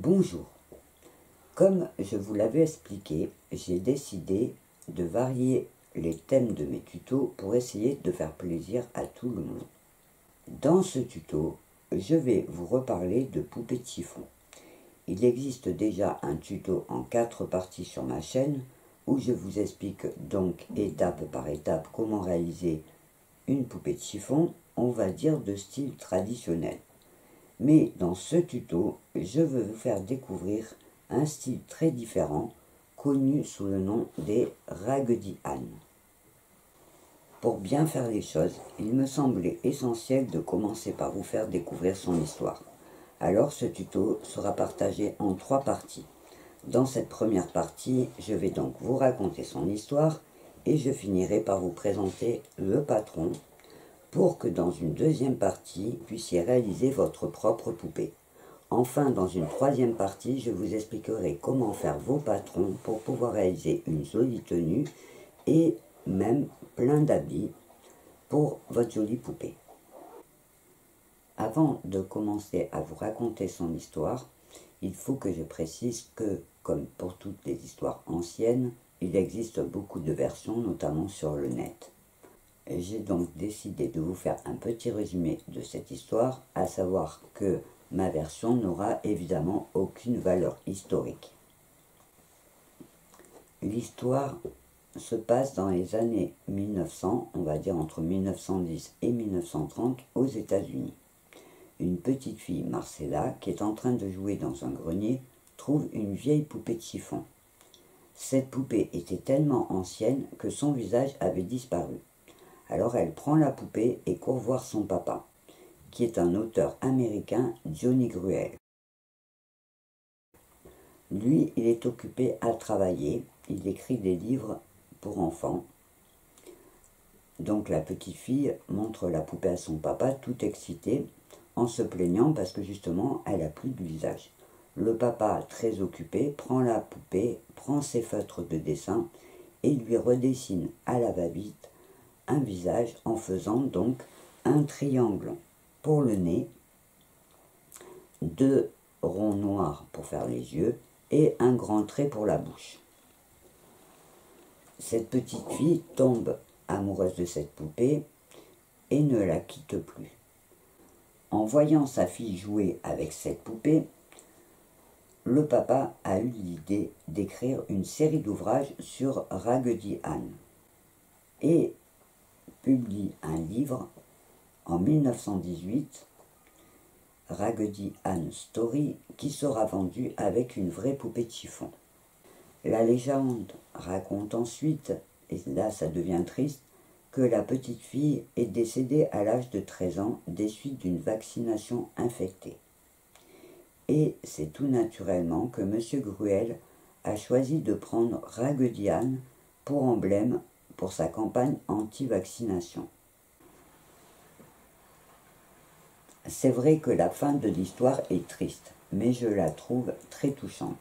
Bonjour. Comme je vous l'avais expliqué, j'ai décidé de varier les thèmes de mes tutos pour essayer de faire plaisir à tout le monde. Dans ce tuto, je vais vous reparler de poupées de chiffon. Il existe déjà un tuto en 4 parties sur ma chaîne où je vous explique donc étape par étape comment réaliser une poupée de chiffon, on va dire de style traditionnel. Mais dans ce tuto, je veux vous faire découvrir un style très différent, connu sous le nom des Raggedy Ann. Pour bien faire les choses, il me semblait essentiel de commencer par vous faire découvrir son histoire. Alors ce tuto sera partagé en 3 parties. Dans cette première partie, je vais donc vous raconter son histoire et je finirai par vous présenter le patron, pour que dans une deuxième partie, vous puissiez réaliser votre propre poupée. Enfin, dans une troisième partie, je vous expliquerai comment faire vos patrons pour pouvoir réaliser une jolie tenue et même plein d'habits pour votre jolie poupée. Avant de commencer à vous raconter son histoire, il faut que je précise que, comme pour toutes les histoires anciennes, il existe beaucoup de versions, notamment sur le net. J'ai donc décidé de vous faire un petit résumé de cette histoire, à savoir que ma version n'aura évidemment aucune valeur historique. L'histoire se passe dans les années 1900, on va dire entre 1910 et 1930 aux États-Unis. Une petite fille, Marcella, qui est en train de jouer dans un grenier, trouve une vieille poupée de chiffon. Cette poupée était tellement ancienne que son visage avait disparu. Alors elle prend la poupée et court voir son papa, qui est un auteur américain, Johnny Gruelle. Lui, il est occupé à travailler, il écrit des livres pour enfants. Donc la petite fille montre la poupée à son papa, tout excitée, en se plaignant parce que justement, elle n'a plus de visage. Le papa, très occupé, prend la poupée, prend ses feutres de dessin et lui redessine à la va-vite un visage en faisant donc un triangle pour le nez, 2 ronds noirs pour faire les yeux et un grand trait pour la bouche. Cette petite fille tombe amoureuse de cette poupée et ne la quitte plus. En voyant sa fille jouer avec cette poupée, le papa a eu l'idée d'écrire une série d'ouvrages sur Raggedy Ann et publie un livre en 1918, Raggedy Ann Story, qui sera vendu avec une vraie poupée de chiffon. La légende raconte ensuite, et là ça devient triste, que la petite fille est décédée à l'âge de 13 ans des suites d'une vaccination infectée. Et c'est tout naturellement que M. Gruelle a choisi de prendre Raggedy Ann pour emblème pour sa campagne anti-vaccination. C'est vrai que la fin de l'histoire est triste, mais je la trouve très touchante.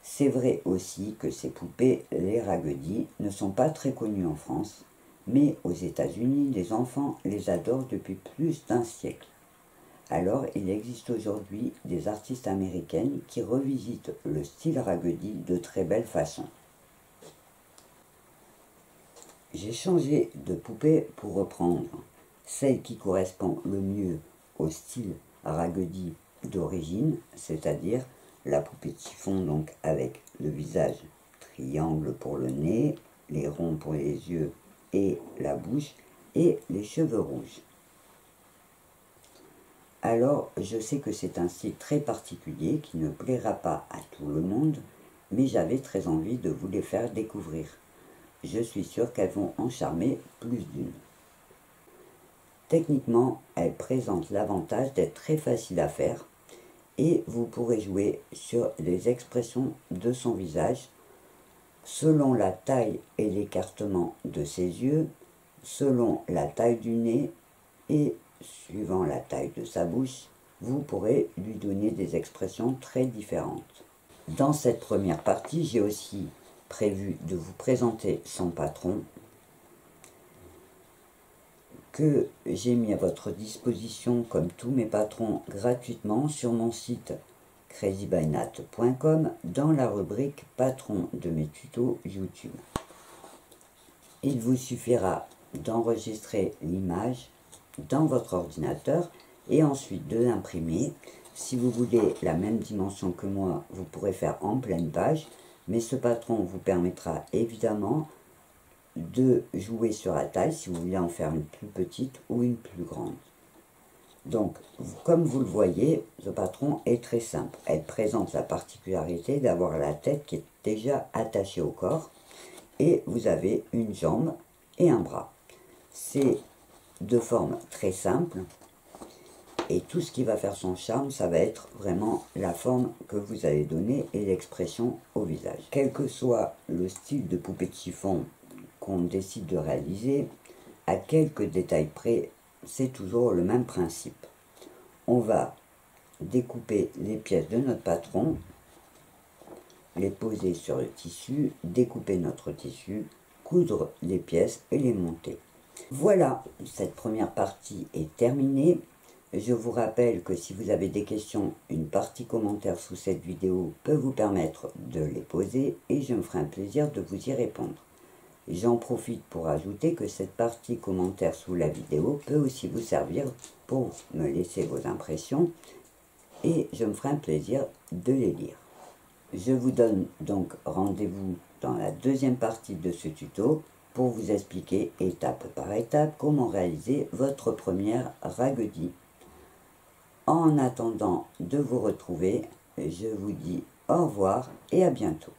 C'est vrai aussi que ces poupées, les Raggedy, ne sont pas très connues en France, mais aux États-Unis, les enfants les adorent depuis plus d'1 siècle. Alors, il existe aujourd'hui des artistes américaines qui revisitent le style Raggedy de très belle façon. J'ai changé de poupée pour reprendre celle qui correspond le mieux au style Raggedy d'origine, c'est-à-dire la poupée de chiffon donc avec le visage triangle pour le nez, les ronds pour les yeux et la bouche, et les cheveux rouges. Alors, je sais que c'est un style très particulier qui ne plaira pas à tout le monde, mais j'avais très envie de vous les faire découvrir. Je suis sûr qu'elles vont en charmer plus d'une. Techniquement, elles présentent l'avantage d'être très faciles à faire et vous pourrez jouer sur les expressions de son visage selon la taille et l'écartement de ses yeux, selon la taille du nez et suivant la taille de sa bouche, vous pourrez lui donner des expressions très différentes. Dans cette première partie, j'ai aussi prévu de vous présenter son patron que j'ai mis à votre disposition, comme tous mes patrons, gratuitement sur mon site crazybynat.com dans la rubrique patron de mes tutos YouTube. Il vous suffira d'enregistrer l'image dans votre ordinateur et ensuite de l'imprimer. Si vous voulez la même dimension que moi, vous pourrez faire en pleine page, mais ce patron vous permettra évidemment de jouer sur la taille si vous voulez en faire une plus petite ou une plus grande. Donc, comme vous le voyez, ce patron est très simple. Elle présente la particularité d'avoir la tête qui est déjà attachée au corps et vous avez une jambe et un bras. C'est de forme très simple et tout ce qui va faire son charme, ça va être vraiment la forme que vous allez donner et l'expression au visage. Quel que soit le style de poupée de chiffon qu'on décide de réaliser, à quelques détails près, c'est toujours le même principe. On va découper les pièces de notre patron, les poser sur le tissu, découper notre tissu, coudre les pièces et les monter. Voilà, cette première partie est terminée. Je vous rappelle que si vous avez des questions, une partie commentaire sous cette vidéo peut vous permettre de les poser et je me ferai un plaisir de vous y répondre. J'en profite pour ajouter que cette partie commentaire sous la vidéo peut aussi vous servir pour me laisser vos impressions et je me ferai un plaisir de les lire. Je vous donne donc rendez-vous dans la deuxième partie de ce tuto pour vous expliquer étape par étape comment réaliser votre première ragudie. En attendant de vous retrouver, je vous dis au revoir et à bientôt.